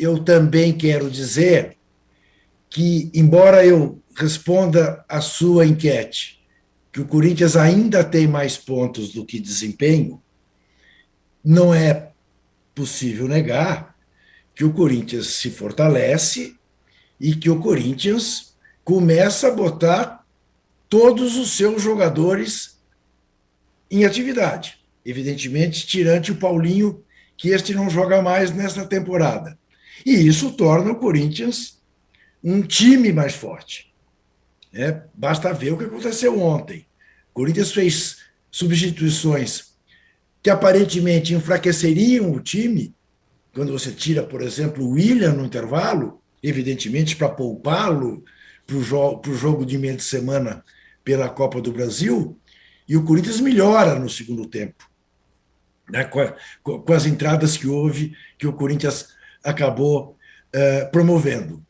eu também quero dizer que, embora eu responda à sua enquete, que o Corinthians ainda tem mais pontos do que desempenho, não é possível negar que o Corinthians se fortalece e que o Corinthians começa a botar todos os seus jogadores em atividade. Evidentemente, tirante o Paulinho, que este não joga mais nesta temporada. E isso torna o Corinthians um time mais forte. Basta ver o que aconteceu ontem. O Corinthians fez substituições que aparentemente enfraqueceriam o time, quando você tira, por exemplo, o William no intervalo, evidentemente para poupá-lo para o jogo de meio de semana pela Copa do Brasil, e o Corinthians melhora no segundo tempo, né, com as entradas que houve, que o Corinthians acabou promovendo,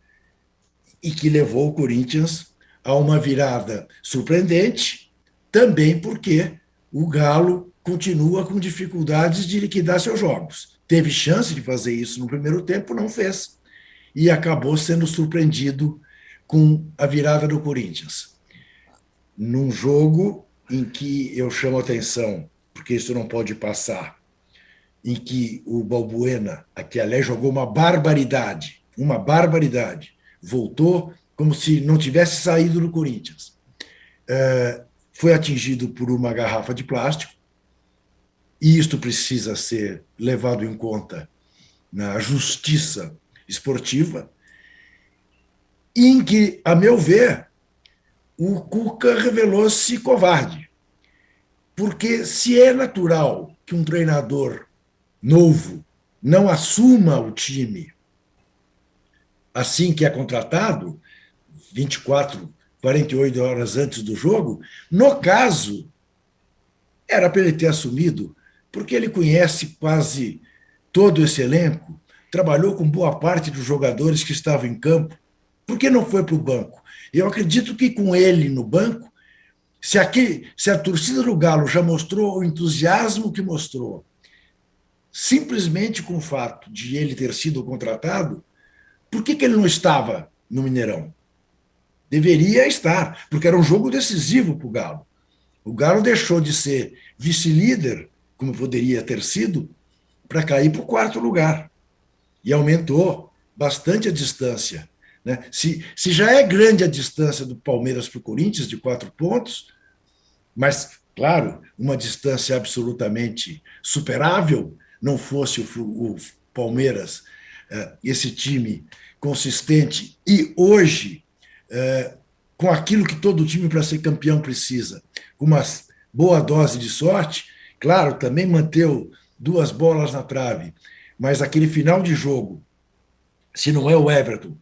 e que levou o Corinthians a uma virada surpreendente, também porque o Galo continua com dificuldades de liquidar seus jogos. Teve chance de fazer isso no primeiro tempo, não fez, e acabou sendo surpreendido com a virada do Corinthians. Num jogo em que eu chamo a atenção, porque isso não pode passar, em que o Balbuena, que aliás jogou uma barbaridade, voltou como se não tivesse saído do Corinthians. Foi atingido por uma garrafa de plástico, e isto precisa ser levado em conta na justiça esportiva, em que, a meu ver, o Cuca revelou-se covarde. Porque se é natural que um treinador novo não assuma o time assim que é contratado, 24, 48 horas antes do jogo, no caso, era para ele ter assumido, porque ele conhece quase todo esse elenco, trabalhou com boa parte dos jogadores que estavam em campo. Por que não foi para o banco? Eu acredito que com ele no banco, se a torcida do Galo já mostrou o entusiasmo que mostrou, simplesmente com o fato de ele ter sido contratado, por que ele não estava no Mineirão? Deveria estar, porque era um jogo decisivo para o Galo. O Galo deixou de ser vice-líder, como poderia ter sido, para cair para o quarto lugar. E aumentou bastante a distância. Né? Se já é grande a distância do Palmeiras para o Corinthians, de 4 pontos, mas, claro, uma distância absolutamente superável, não fosse o Palmeiras, esse time consistente, e hoje, com aquilo que todo time para ser campeão precisa, com uma boa dose de sorte, claro, também manteve 2 bolas na trave, mas aquele final de jogo, se não é o Everton,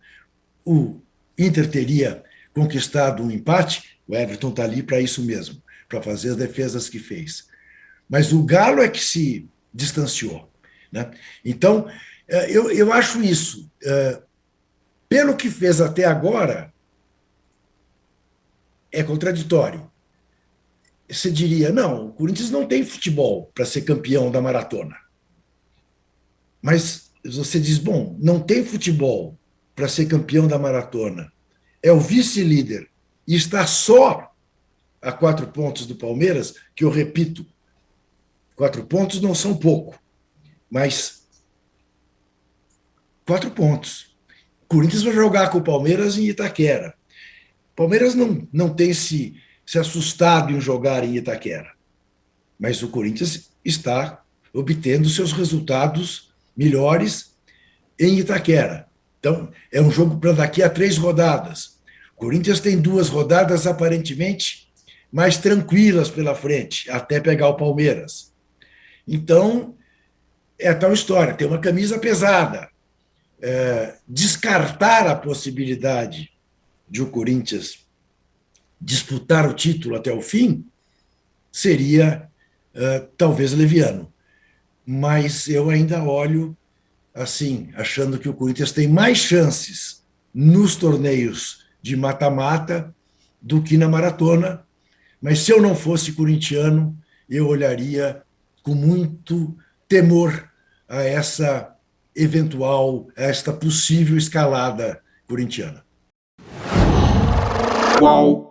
o Inter teria conquistado um empate. O Everton está ali para isso mesmo, para fazer as defesas que fez. Mas o Galo é que se distanciou. Né? Então, eu acho isso. Pelo que fez até agora, é contraditório. Você diria, não, o Corinthians não tem futebol para ser campeão da maratona. Mas você diz, bom, não tem futebol para ser campeão da maratona. É o vice-líder e está só a 4 pontos do Palmeiras, que eu repito, 4 pontos não são pouco, mas 4 pontos. O Corinthians vai jogar com o Palmeiras em Itaquera. O Palmeiras não tem se assustado em jogar em Itaquera, mas o Corinthians está obtendo seus resultados melhores em Itaquera. Então, é um jogo para daqui a 3 rodadas. O Corinthians tem 2 rodadas aparentemente mais tranquilas pela frente, até pegar o Palmeiras. Então, é a tal história, tem uma camisa pesada. Descartar a possibilidade de o Corinthians disputar o título até o fim seria talvez leviano. Mas eu ainda olho assim, achando que o Corinthians tem mais chances nos torneios de mata-mata do que na maratona. Mas se eu não fosse corintiano, eu olharia com muito temor a esta possível escalada corintiana. Qual